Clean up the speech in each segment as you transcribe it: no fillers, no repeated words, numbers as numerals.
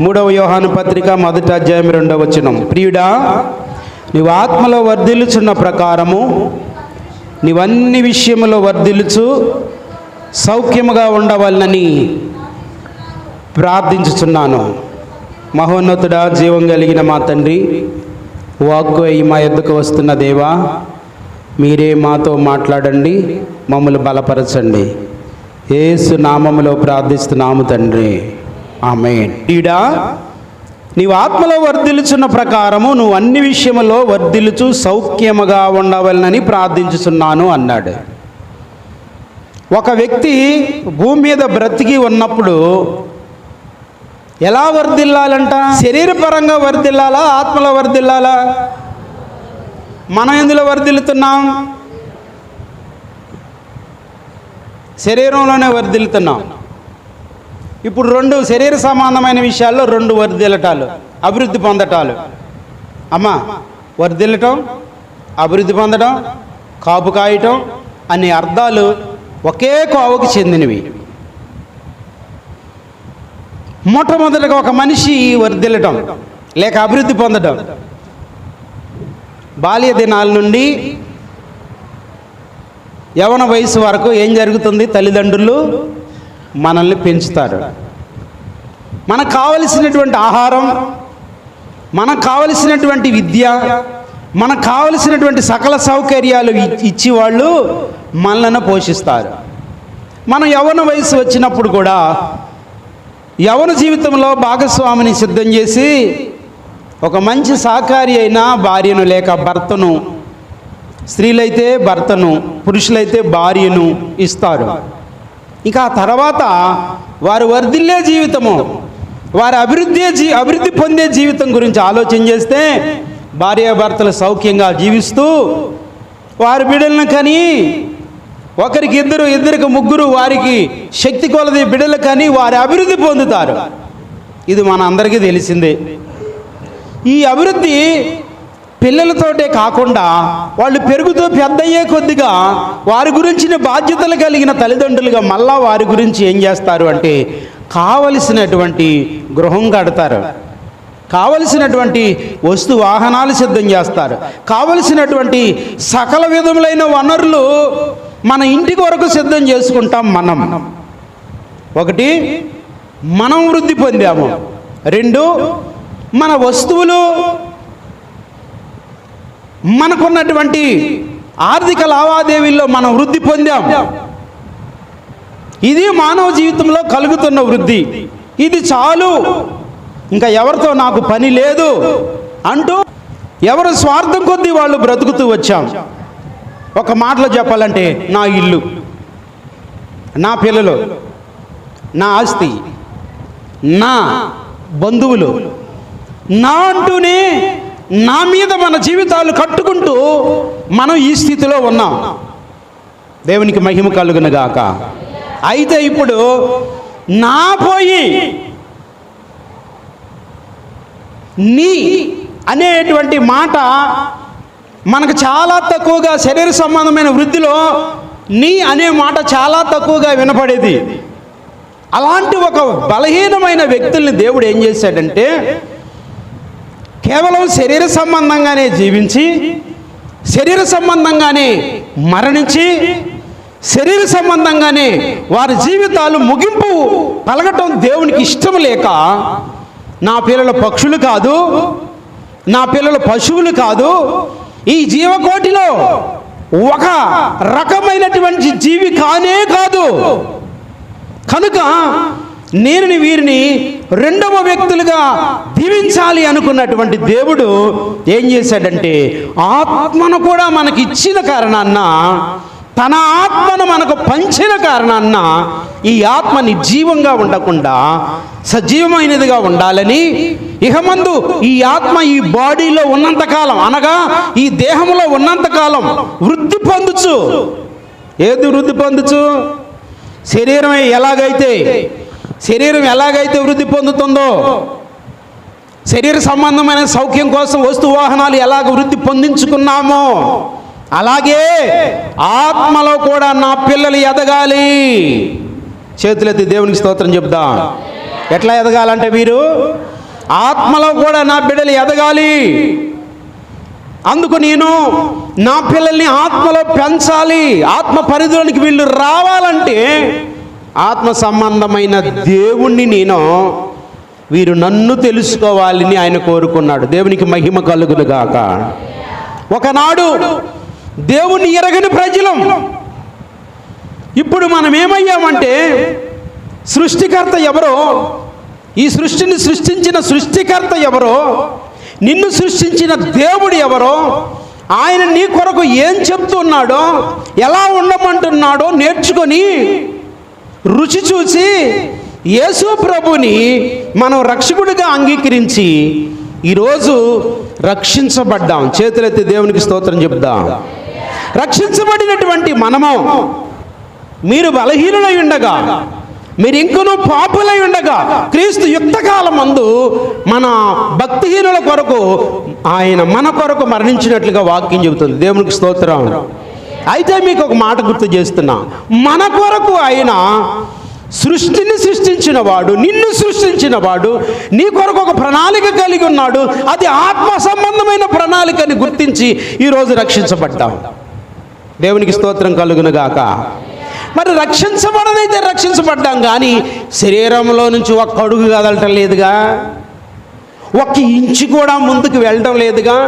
3వ యోహాను పత్రిక 1వ అధ్యాయం 2వ వచనం. ప్రియుడా, నీవు ఆత్మలో వర్ధిల్లుచున్న ప్రకారము నీవన్ని విషయములో వర్ధిల్లుచు సౌఖ్యముగా ఉండవాలని ప్రార్థించుచున్నాను. మహోన్నతుడా, జీవం కలిగిన మా తండ్రి, వాక్కు అయి మా యొద్దకు వస్తున్న దేవా, మీరే మాతో మాట్లాడండి, మమ్మల్ని బలపరచండి. యేసు నామములో ప్రార్థిస్తున్నాము తండ్రి, ఆమేన్. ఈడా నీవు ఆత్మలో వర్ధిల్లుచున్న ప్రకారము నువ్వు అన్ని విషయములో వర్ధిల్లుచు సౌఖ్యముగా ఉండవలనని ప్రార్థించుచున్నాను అన్నాడు. ఒక వ్యక్తి భూమి మీద బ్రతికి ఉన్నప్పుడు ఎలా వర్ధిల్లాలంట? శరీరపరంగా వర్ధిల్లాలా, ఆత్మలో వర్ధిల్లాలా? మనం ఎందులో వర్ధిల్లుతున్నాం? శరీరంలోనే వర్ధిల్లుతున్నాం. ఇప్పుడు 2 శరీర సంబంధమైన విషయాల్లో 2 వర్ధిల్లటాలు, అభివృద్ధి పొందటాలు. అమ్మా, వర్ధిల్లటం, అభివృద్ధి పొందడం, కాపు కాయటం అనే అర్థాలు ఒకే కోవకు చెందినవి. మొట్టమొదటిగా ఒక మనిషి వర్ధిల్లటం లేక అభివృద్ధి పొందడం, బాల్య దినాల నుండి యవ్వన వయసు వరకు ఏం జరుగుతుంది? తల్లిదండ్రులు మనల్ని పెంచుతారు. మనకు కావలసినటువంటి ఆహారం, మనకు కావలసినటువంటి విద్య, మనకు కావలసినటువంటి సకల సౌకర్యాలు ఇచ్చి వాళ్ళు మనల్ని పోషిస్తారు. మనం యవ్వన వయసు వచ్చినప్పుడు కూడా యవ్వన జీవితంలో భాగస్వామిని సిద్ధం చేసి ఒక మంచి సహకారి అయిన భార్యను లేక భర్తను, స్త్రీలైతే భర్తను, పురుషులైతే భార్యను ఇస్తారు. ఇక ఆ తర్వాత వారు వర్ధిల్లే జీవితము, వారి అభివృద్ధి పొందే జీవితం గురించి ఆలోచన చేస్తే భార్యాభర్తలు సౌఖ్యంగా జీవిస్తూ వారి బిడ్డలను కని, ఒకరికి ఇద్దరికి ముగ్గురు, వారికి శక్తి కొలది బిడ్డలు కని వారి అభివృద్ధి పొందుతారు. ఇది మన అందరికీ తెలిసిందే. ఈ అభివృద్ధి పిల్లలతోటే కాకుండా వాళ్ళు పెరుగుతూ పెద్దయ్యే కొద్దిగా వారి గురించిన బాధ్యతలు కలిగిన తల్లిదండ్రులుగా మళ్ళా వారి గురించి ఏం చేస్తారు అంటే కావలసినటువంటి గృహం కడతారు, కావలసినటువంటి వస్తు వాహనాలు సిద్ధం చేస్తారు, కావలసినటువంటి సకల విధములైన వనరులు మన ఇంటి కొరకు సిద్ధం చేసుకుంటాం. ఒకటి, మనం వృద్ధి పొందాము. 2, మన వస్తువులు, మనకున్నటువంటి ఆర్థిక లావాదేవీల్లో మనం వృద్ధి పొందాం. ఇది మానవ జీవితంలో కలుగుతున్న వృద్ధి. ఇది చాలు, ఇంకా ఎవరితో నాకు పని లేదు అంటూ ఎవరు స్వార్థం కొద్దీ వాళ్ళు బ్రతుకుతూ వచ్చాం. ఒక మాటలో చెప్పాలంటే నా ఇల్లు, నా పిల్లలు, నా ఆస్తి, నా బంధువులు, నా అంటూనే నా మీద మన జీవితాలు కట్టుకుంటూ మనం ఈ స్థితిలో ఉన్నాం. దేవునికి మహిమ కలుగునుగాక. అయితే ఇప్పుడు నా పోయి నీ అనేటువంటి మాట మనకు చాలా తక్కువగా, శరీర సంబంధమైన వృద్ధిలో నీ అనే మాట చాలా తక్కువగా వినపడేది. అలాంటి ఒక బలహీనమైన వ్యక్తుల్ని దేవుడు ఏం చేశాడంటే కేవలం శరీర సంబంధంగానే జీవించి, శరీర సంబంధంగానే మరణించి, శరీర సంబంధంగానే వారి జీవితాలు ముగింపు పలకటం దేవునికి ఇష్టం లేక, నా పిల్లల పక్షులు కాదు, నా పిల్లల పశువులు కాదు, ఈ జీవకోటిలో ఒక రకమైనటువంటి జీవి కానే కాదు, కనుక నేను వీరిని 2వ వ్యక్తులుగా దీవించాలి అనుకున్నటువంటి దేవుడు ఏం చేశాడంటే ఆత్మను కూడా మనకి ఇచ్చిన కారణాన్న, తన ఆత్మను మనకు పంచిన కారణాన్న ఈ ఆత్మ నిర్జీవంగా ఉండకుండా సజీవమైనదిగా ఉండాలని ఇహమందు ఈ ఆత్మ ఈ బాడీలో ఉన్నంతకాలం, అనగా ఈ దేహంలో ఉన్నంతకాలం వృద్ధి పొందుచు. ఏది వృద్ధి పొందుచు? శరీరం ఎలాగైతే వృద్ధి పొందుతుందో, శరీర సంబంధమైన సౌఖ్యం కోసం వస్తు వాహనాలు ఎలాగ వృద్ధి పొందించుకున్నామో అలాగే ఆత్మలో కూడా నా పిల్లలు ఎదగాలి. చేతులెత్తి దేవునికి స్తోత్రం చెప్దాం. ఎట్లా ఎదగాలంటే వీరు ఆత్మలో కూడా నా బిడ్డలు ఎదగాలి. అందుకు నేను నా పిల్లల్ని ఆత్మలో పెంచాలి. ఆత్మ పరిధిలోనికి వీళ్ళు రావాలంటే ఆత్మ సంబంధమైన దేవుణ్ణి వీరు నన్ను తెలుసుకోవాలని ఆయన కోరుకున్నాడు. దేవునికి మహిమ కలుగును గాక. ఒకనాడు దేవుణ్ణి ఎరగని ప్రజలం, ఇప్పుడు మనం ఏమయ్యామంటే సృష్టికర్త ఎవరో, ఈ సృష్టిని సృష్టించిన సృష్టికర్త ఎవరో, నిన్ను సృష్టించిన దేవుడు ఎవరో, ఆయన నీ కొరకు ఏం చెప్తున్నాడో, ఎలా ఉండమంటున్నాడో నేర్చుకొని రుచి చూసి యేసు ప్రభుని మనం రక్షకుడిగా అంగీకరించి ఈరోజు రక్షించబడ్డాం. చేతులెత్తి దేవునికి స్తోత్రం చెప్దాం. రక్షించబడినటువంటి మనము, మీరు బలహీనులై ఉండగా, మీరు ఇంకనూ పాపులై ఉండగా, క్రీస్తు యుక్తకాలమందు మన భక్తిహీనుల కొరకు ఆయన మన కొరకు మరణించినట్లుగా వాక్యం చెబుతుంది. దేవునికి స్తోత్రం. అయితే మీకు ఒక మాట గుర్తు చేస్తున్నా, మన కొరకు ఆయన సృష్టిని సృష్టించిన వాడు, నిన్ను సృష్టించిన వాడు నీ కొరకు ఒక ప్రణాళిక కలిగి ఉన్నాడు. అది ఆత్మ సంబంధమైన ప్రణాళికని గుర్తించి ఈరోజు రక్షించబడ్డాం. దేవునికి స్తోత్రం కలుగును గాక. మరి రక్షించబడనైతే రక్షించబడ్డాం, కానీ శరీరంలో నుంచి ఒక్క అడుగు కదలటం లేదుగా, ఒక్క ఇంచు కూడా ముందుకు వెళ్ళటం లేదుగా.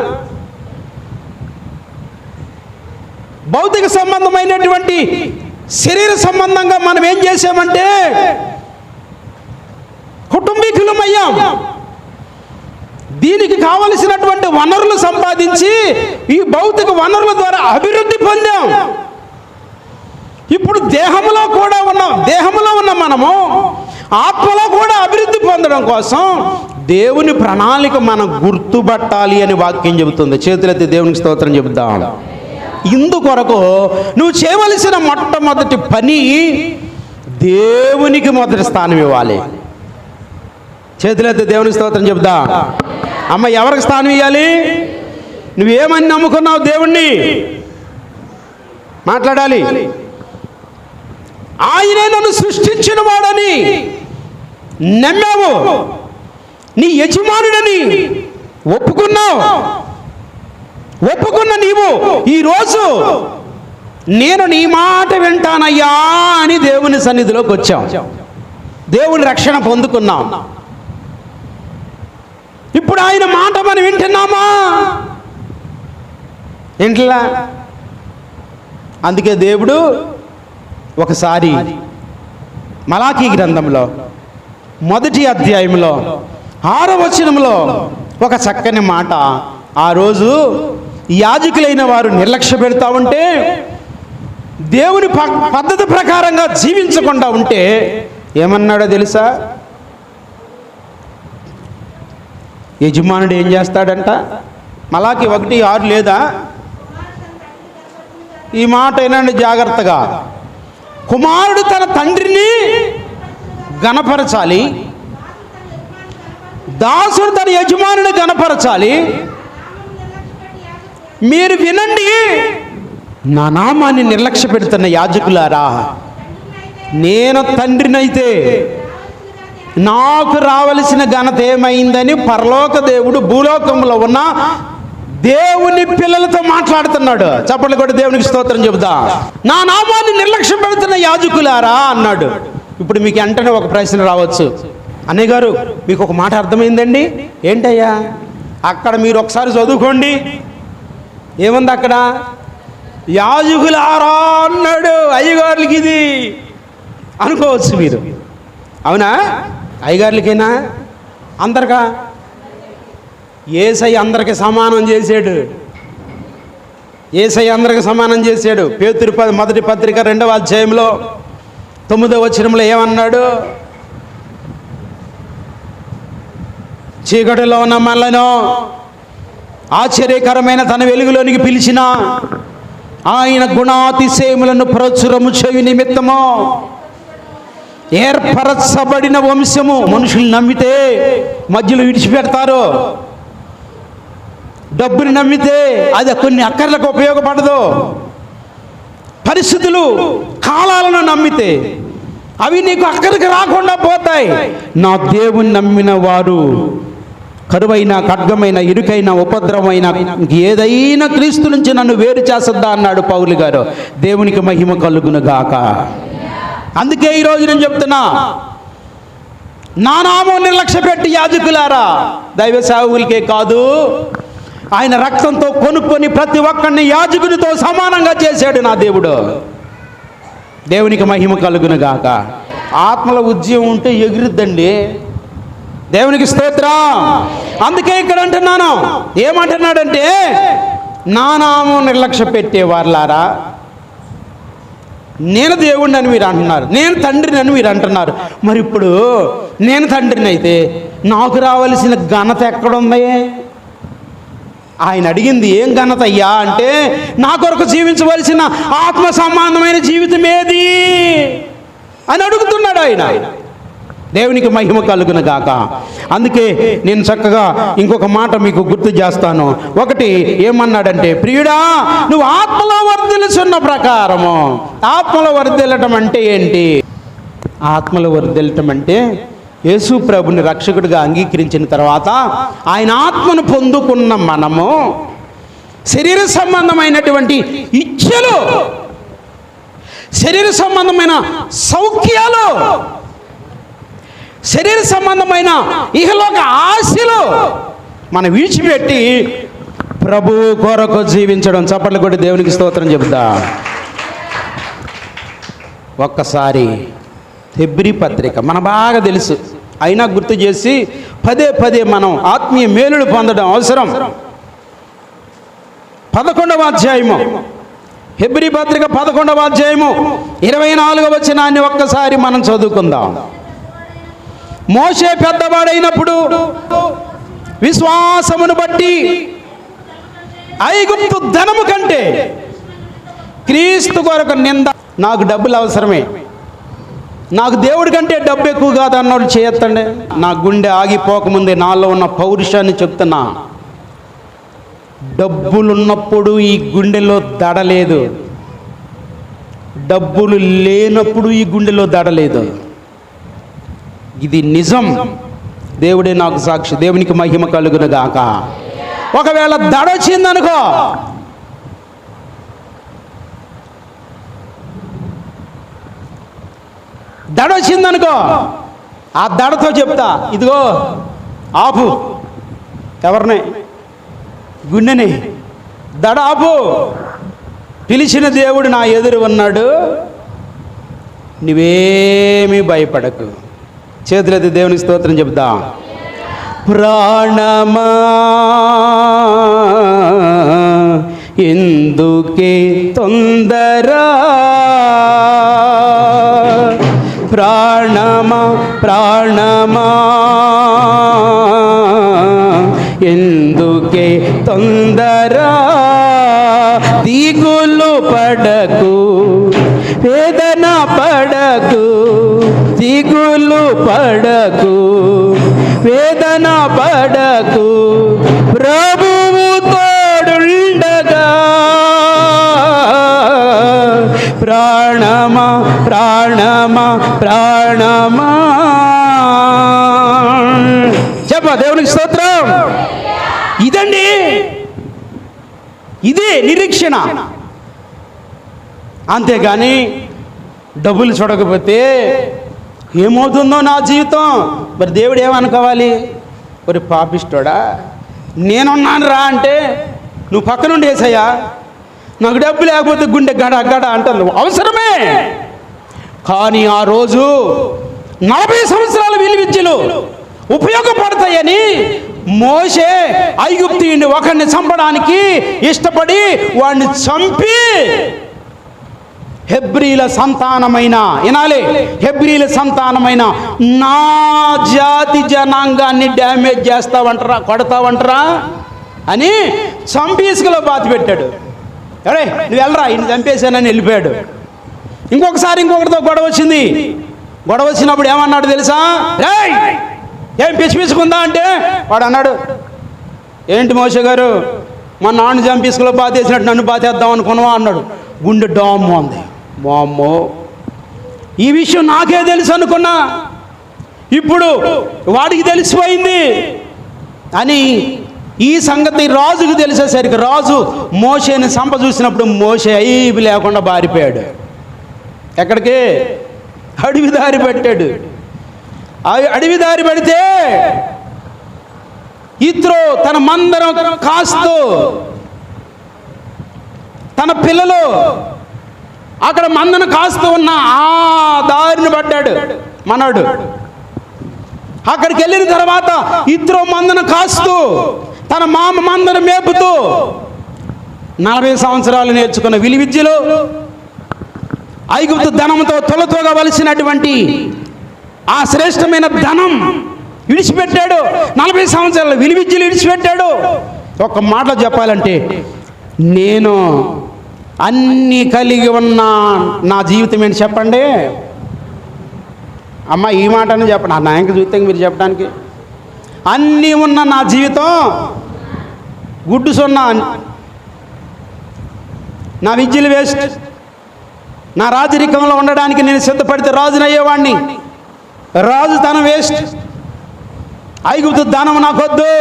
భౌతిక సంబంధమైనటువంటి శరీర సంబంధంగా మనం ఏం చేసామంటే కుటుంబీకులమయ్యాం. దీనికి కావలసినటువంటి వనరులు సంపాదించి ఈ భౌతిక వనరుల ద్వారా అభివృద్ధి పొందాం. ఇప్పుడు దేహంలో ఉన్న మనము ఆత్మలో కూడా అభివృద్ధి పొందడం కోసం దేవుని ప్రణాళిక మనం గుర్తుపట్టాలి అని వాక్యం చెబుతుంది. చేతులెత్తి దేవునికి స్తోత్రం చెబుదాం. ఇందుకొరకు నువ్వు చేయవలసిన మొట్టమొదటి పని దేవునికి మొదటి స్థానం ఇవ్వాలి. చేతులెత్తి దేవునికి స్తోత్రం చెబుదా. అమ్మ, ఎవరికి స్థానం ఇవ్వాలి? నువ్వేమని నమ్ముకున్నావు దేవుణ్ణి? మాట్లాడాలి. ఆయనే నన్ను సృష్టించిన వాడని నమ్మావు, నీ యజమానుడని ఒప్పుకున్న నీవు ఈరోజు నేను నీ మాట వింటానయ్యా అని దేవుని సన్నిధిలోకి వచ్చాం. దేవుని రక్షణ పొందుకున్నాం. ఇప్పుడు ఆయన మాట మనం వింటున్నామా? ఇంట్లా. అందుకే దేవుడు ఒకసారి మలాకీ గ్రంథంలో 1వ అధ్యాయంలో 6వ వచనంలో ఒక చక్కని మాట, ఆ రోజు యాజకులైన వారు నిర్లక్ష్య పెడతా ఉంటే, దేవుని పద్ధతి ప్రకారంగా జీవించకుండా ఉంటే ఏమన్నాడో తెలుసా? యజమానుడు ఏం చేస్తాడంట? మలాకి 1:6 లేదా? ఈ మాట ఏనండి జాగ్రత్తగా. కుమారుడు తన తండ్రిని గణపరచాలి, దాసుడు తన యజమానుని గణపరచాలి. మీరు వినండి, నా నామాన్ని నిర్లక్ష్య పెడుతున్న యాజకులారా, నేను తండ్రినైతే నాకు రావలసిన ఘనత ఏమైందని పరలోక దేవుడు భూలోకంలో ఉన్న దేవుని పిల్లలతో మాట్లాడుతున్నాడు. చప్పట్లు కొట్టి దేవునికి స్తోత్రం చెబుదా. నా నామాన్ని నిర్లక్ష్యం పెడుతున్న యాజకులారా అన్నాడు. ఇప్పుడు మీకు వెంటనే ఒక ప్రశ్న రావచ్చు, అన్నయ్య గారు మీకు ఒక మాట అర్థమైందండి? ఏంటయ్యా? అక్కడ మీరు ఒకసారి చదువుకోండి, ఏముంది అక్కడ? యాజకులారా అన్నాడు. అయ్యగారులకి ఇది అనుకోవచ్చు మీరు. అవునా? అయ్యగారులకేనా? అందరికా? యేసయ్య అందరికి సమానం చేశాడు. యేసయ్య అందరికి సమానం చేశాడు. పేతురు మొదటి పత్రిక 2వ అధ్యాయంలో 9వ వచనంలో ఏమన్నాడు? చీకటిలో ఉన్న మనలను ఆశ్చర్యకరమైన తన వెలుగులోనికి పిలిచిన ఆయన గుణాతిశయములను ప్రచురము చేయు నిమిత్తము ఏర్పరచబడిన వంశము. మనుషులు నమ్మితే మధ్యలో విడిచిపెడతారు. డబ్బుని నమ్మితే అది కొన్ని అక్కర్లకు ఉపయోగపడదు. పరిస్థితులు కాలాలను నమ్మితే అవి నీకు అక్కడికి రాకుండా పోతాయి. నా దేవుని నమ్మిన వారు కరువైన, ఖడ్గమైన, ఇరుకైన, ఉపద్రవమైన ఏదైనా క్రీస్తు నుంచి నన్ను వేరు చేస్తుందా అన్నాడు పౌలు గారు. దేవునికి మహిమ కలుగును గాక. అందుకే ఈరోజు నేను చెప్తున్నా, నా నామం నిర్లక్ష్య పెట్టి యాజకులారా, దైవ సేవకులకే కాదు, ఆయన రక్తంతో కొనుక్కొని ప్రతి ఒక్కరిని యాజకునితో సమానంగా చేశాడు నా దేవుడు. దేవునికి మహిమ కలుగును గాక. ఆత్మల ఉద్యమం ఉంటే ఎగురుద్దండి. దేవునికి స్తోత్రం. అందుకే ఇక్కడ అంటున్నాను, ఏమంటున్నాడంటే, నా నామం నిర్లక్ష్య పెట్టేవారులారా, నేను దేవుడిని అని మీరు అంటున్నారు, నేను తండ్రిని అని మీరు అంటున్నారు. మరి ఇప్పుడు నేను తండ్రిని అయితే నాకు రావలసిన ఘనత ఎక్కడుంది? ఆయన అడిగింది ఏం ఘనత అయ్యా అంటే, నా కొరకు జీవించవలసిన ఆత్మ సంబంధమైన జీవితం ఏది అని అడుగుతున్నాడు ఆయన. దేవునికి మహిమ కలుగును గాక. అందుకే నేను చక్కగా ఇంకొక మాట మీకు గుర్తు చేస్తాను. ఒకటి ఏమన్నాడంటే, ప్రియుడా నువ్వు ఆత్మలో వర్ధిల్లుచున్న ప్రకారము. ఆత్మలో వర్ధిల్లటం అంటే ఏంటి? ఆత్మలో వర్ధిల్లటం అంటే యేసు ప్రభుని రక్షకుడిగా అంగీకరించిన తర్వాత ఆయన ఆత్మను పొందుకున్న మనము శరీర సంబంధమైనటువంటి ఇచ్ఛలు, శరీర సంబంధమైన సౌఖ్యాలు, శరీర సంబంధమైన ఇహలోక ఆశలు మనం విడిచిపెట్టి ప్రభు కొరకు జీవించడం. చప్పట్లు కొట్టి దేవునికి స్తోత్రం చెబుతా. ఒక్కసారి హెబ్రీ పత్రిక మన బాగా తెలుసు, అయినా గుర్తు చేసి పదే పదే మనం ఆత్మీయ మేలులు పొందడం అవసరం. 11వ అధ్యాయము, హెబ్రీ పత్రిక 11వ అధ్యాయము 24వ వచనాన్ని ఒక్కసారి మనం చదువుకుందాం. మోషే పెద్దవాడైనప్పుడు విశ్వాసమును బట్టి ఐగుప్తు ధనము కంటే క్రీస్తు కొరకు నింద. నాకు డబ్బులు అవసరమే, నాకు దేవుడి కంటే డబ్బు ఎక్కువ కాదు అన్నోడు చేయొద్దండి. నా గుండె ఆగిపోకముందే నాలో ఉన్న పౌరుషాన్ని చెప్తున్నా. డబ్బులున్నప్పుడు ఈ గుండెలో దడలేదు, డబ్బులు లేనప్పుడు ఈ గుండెలో దడలేదు. ఇది నిజం. దేవుడే నాకు సాక్షి. దేవునికి మహిమ కలుగును గాక. ఒకవేళ దడొచ్చిందనుకో, దడొచ్చిందనుకో, ఆ దడతో చెప్తా, ఇదిగో ఆపు. ఎవరిని? గుండెని. దడ ఆపు. పిలిచిన దేవుడు నా ఎదురు ఉన్నాడు, నువ్వేమీ భయపడకు. చేతులైతే దేవునికి స్తోత్రం చెప్తా. ప్రాణమా ఎందుకే తొందర, ప్రాణమా ప్రాణమా ఎందుకే తొందర, దిగులు పడకు, వేదన పడకు, దిగులు పడకు, వేదన పడకు, ప్రభువు తోడుండగా. ప్రాణమా ప్రాణమా ప్రాణమా. చెప్ప దేవునికి స్తోత్రం. ఇదండి, ఇదే నిరీక్షణ. అంతేగాని డబ్బులు చూడకపోతే ఏమవుతుందో నా జీవితం, మరి దేవుడు ఏమనుకోవాలి? మరి పాపిస్తోడా, నేనున్నాను రా అంటే నువ్వు పక్కనుండి వేసయ్యా, నాకు డబ్బు లేకపోతే గుండె గడ గడ అంటాను. అవసరమే. కానీ ఆ రోజు 40 సంవత్సరాల విలువిద్యలు ఉపయోగపడతాయని మోషే ఐగుప్తీయుని ఒకరిని చంపడానికి ఇష్టపడి వాడిని చంపి హెబ్రీల సంతానమైన, వినాలి, హెబ్రీల సంతానమైన నా జాతి జనాంగాన్ని డ్యామేజ్ చేస్తావంటరా, కొడతావంటరా అని చంపి ఇసుకలో బాతి పెట్టాడు. అరే నువ్వు వెళ్ళరా, ఈయన చంపేశానని వెళ్ళిపోయాడు. ఇంకొకటితో గొడవ వచ్చింది. గొడవ వచ్చినప్పుడు ఏమన్నాడు తెలుసా? రేయ్ ఏం పిచ్చిపిచ్చుకుందా అంటే వాడు అన్నాడు, ఏంటి మోషే గారు, మా నాన్న చంపేసుకులో బాతేసినట్టు నన్ను బాతేద్దాం అనుకున్నావా అన్నాడు. గుండె డామ్ అంది. మా అమ్మో ఈ విషయం నాకే తెలుసు అనుకున్నా, ఇప్పుడు వాడికి తెలిసిపోయింది అని ఈ సంగతి రాజుకు తెలిసేసరికి రాజు మోషేని సంప చూసినప్పుడు మోషే ఐబి లేకుండా బారిపోయాడు. ఎక్కడికి? అడవి దారి పట్టాడు. అడవి దారి పడితే ఇత్రో తన మందరం కాస్తూ తన పిల్లలు అక్కడ మందను కాస్తూ ఉన్న ఆ దారిని పడ్డాడు మనోడు. అక్కడికి వెళ్ళిన తర్వాత ఇత్రో మందను కాస్తూ తన మామ మందను మేపుతూ 40 సంవత్సరాలు నేర్చుకున్న విలువిద్యలో ఐగుప్తు ధనంతో తొలతోగవలసినటువంటి ఆ శ్రేష్టమైన ధనం విడిచిపెట్టాడు. 40 సంవత్సరాలు విలువిద్యలు విడిచిపెట్టాడు. ఒక మాటలో చెప్పాలంటే, నేను అన్నీ కలిగి ఉన్న నా జీవితం ఏంటి చెప్పండి అమ్మ, ఈ మాటనే చెప్పండి. నా ఇంక చూస్తే మీరు చెప్పడానికి అన్నీ ఉన్న నా జీవితం గుడ్డు సున్నా. నా విద్యలు వేస్ట్. నా రాజరికంలో ఉండడానికి నేను సిద్ధపడితే రాజుని అయ్యేవాడిని. రాజు తనం వేస్ట్. ఐగుప్తు ధనం నాకొద్దు.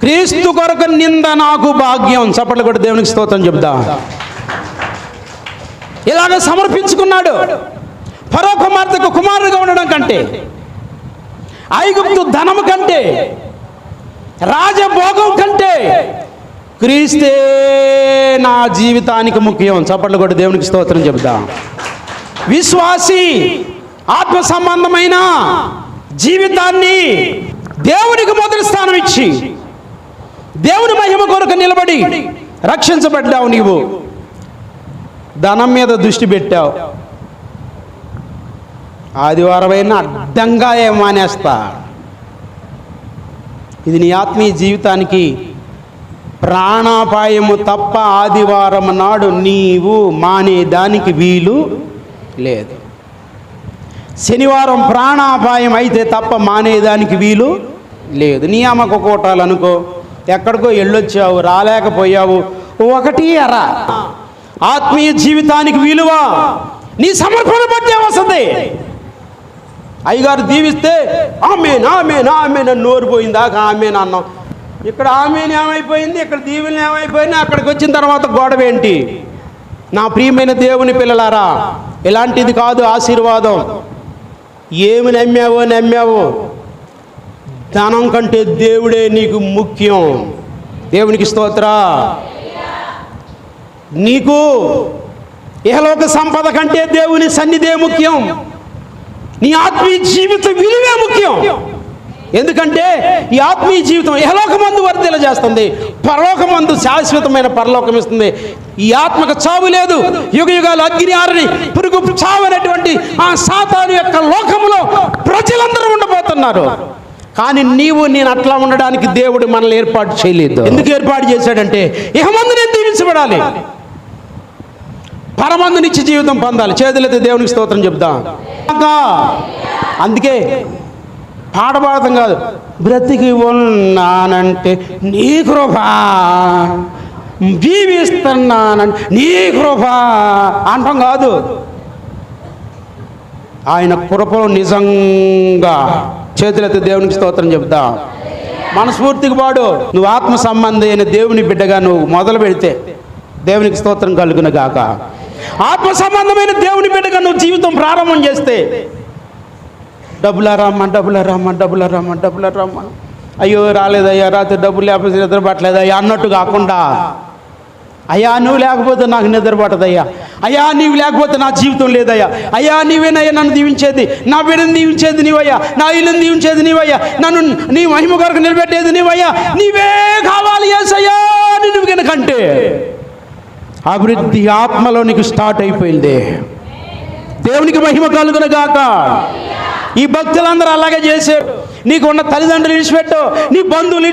క్రీస్తు కొరకు నింద నాకు భాగ్యం. చప్పట్లు కూడా దేవునికి స్తోత్రం చెప్తా. ఇలాగ సమర్పించుకున్నాడు. ఫరో కుమార్తెకు కుమారుడిగా ఉండడం కంటే, ఐగుప్తు ధనము కంటే, రాజభోగం కంటే క్రీస్తే నా జీవితానికి ముఖ్యం. చప్పట్లు కూడా దేవునికి స్తోత్రం చెప్తా. విశ్వాసి ఆత్మ సంబంధమైన జీవితాన్ని దేవునికి మొదటి స్థానం ఇచ్చి దేవుని మహిమ కొరకు నిలబడి రక్షించబడ్డావు. నీవు ధనం మీద దృష్టి పెట్టావు. ఆదివారమైన అడ్డంగా ఏం మానేస్తా. ఇది నీ ఆత్మీయ జీవితానికి ప్రాణాపాయము తప్ప ఆదివారం నాడు నీవు మానేదానికి వీలు లేదు. శనివారం ప్రాణాపాయం అయితే తప్ప మానేదానికి వీలు లేదు. నియామక కోటాలు అనుకో, ఎక్కడికో వెళ్ళొచ్చావు, రాలేకపోయావు, ఒకటి అరా. ఆత్మీయ జీవితానికి విలువ నీ సమర్పణ బట్టే వస్తుంది. అయ్యగారు దీవిస్తే ఆమేన్ ఆమేన్ ఆమేన్ అని నోరు పోయిందాక ఆమేన్ అన్నాం. ఇక్కడ ఆమేన్ ఏమైపోయింది, ఇక్కడ దీవెనలు ఏమైపోయినా, అక్కడికి వచ్చిన తర్వాత గొడవ ఏంటి? నా ప్రియమైన దేవుని పిల్లలారా, ఇలాంటిది కాదు ఆశీర్వాదం. ఏమి నమ్మావో ధనం కంటే దేవుడే నీకు ముఖ్యం. దేవునికి స్తోత్ర. నీకు ఇహలోక సంపద కంటే దేవుని సన్నిధే ముఖ్యం. నీ ఆత్మీయ జీవిత విలువే ముఖ్యం. ఎందుకంటే ఈ ఆత్మీయ జీవితం ఇహలోకమందు వర్ధిల్ల చేస్తుంది, పరలోకమందు శాశ్వతమైన పరలోకం ఇస్తుంది. ఈ ఆత్మకు చావు లేదు. యుగ యుగాలు అగ్ని ఆరని పురుగు చావు అనేటువంటి ఆ సాతాను యొక్క లోకంలో ప్రజలందరూ ఉండబోతున్నారు. కానీ నేను అట్లా ఉండడానికి దేవుడు మనల్ని ఏర్పాటు చేయలేదు. ఎందుకు ఏర్పాటు చేశాడంటే ఇహమందు నేను దీవించబడాలి, పరమందు నిత్య జీవితం పొందాలి. చేతులైతే దేవునికి స్తోత్రం చెప్దాం. అందుకే పాట పాడతాం కాదు, బ్రతికి ఉన్నానంటే నీ కృప, జీవిస్తున్నానంటే నీ కృప అంటాం కాదు. ఆయన కృపలో నిజంగా చేతులైతే దేవునికి స్తోత్రం చెప్తా. మనస్ఫూర్తిగా పాడు. నువ్వు ఆత్మ సంబంధి అయిన దేవుని బిడ్డగా నువ్వు మొదలు పెడితే దేవునికి స్తోత్రం కలుగును గాక. ఆత్మ సంబంధమైన దేవుని బిడ్డగా నువ్వు జీవితం ప్రారంభం చేస్తే డబ్బులా రమ్మ, అయ్యో రాలేదయ్యా, రాత్రి డబ్బులు లేకపోతే నిద్ర పట్టలేదయ్యా అన్నట్టు కాకుండా, అయ్యా నువ్వు లేకపోతే నాకు నిద్ర పట్టదయ్యా, అయ్యా నీవు లేకపోతే నా జీవితం లేదయ్యా, అయ్యా నీవేనయ్యా నన్ను దీవించేది, నా బిడ్డను దీవించేది నీవయ్యా, నా ఇల్లుని దీవించేది నీవయ్యా, నన్ను నీ మహిమ కొరకు నిలబెట్టేది నీవయ్యా, నీవే కావాలి యేసయ్యా నువ్వు కనుకంటే అభివృద్ధి ఆత్మలో నీకు స్టార్ట్ అయిపోయింది. దేవునికి మహిమ కలుగును గాక. ఈ భక్తులందరూ అలాగే చేశారు. నీకు ఉన్న తల్లిదండ్రులు విడిచిపెట్టు, నీ బంధువులు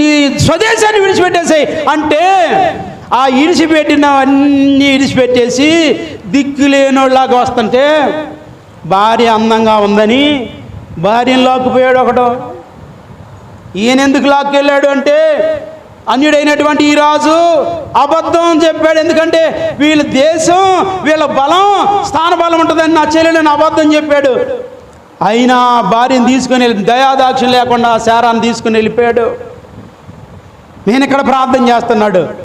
నీ స్వదేశాన్ని విడిచిపెట్టేసాయి అంటే ఆ విడిచిపెట్టినవన్నీ విడిచిపెట్టేసి దిక్కులేనోళ్ళలాగా వస్తుంటే భార్య అందంగా ఉందని భార్యను లాక్కుపోయాడు ఒకడు. ఈయన ఎందుకు లాక్కెళ్ళాడు అంటే అన్యుడైనటువంటి ఈ రాజు అబద్ధం చెప్పాడు. ఎందుకంటే వీళ్ళ దేశం, వీళ్ళ బలం, స్థానబలం ఉంటుందని నా చెల్లెలని అబద్ధం చెప్పాడు. అయినా భార్యను తీసుకుని దయాదాక్షిణ్యం లేకుండా శారాన్ని తీసుకుని వెళ్ళిపోయాడు. నేను ఇక్కడ ప్రార్థన చేస్తున్నాడు.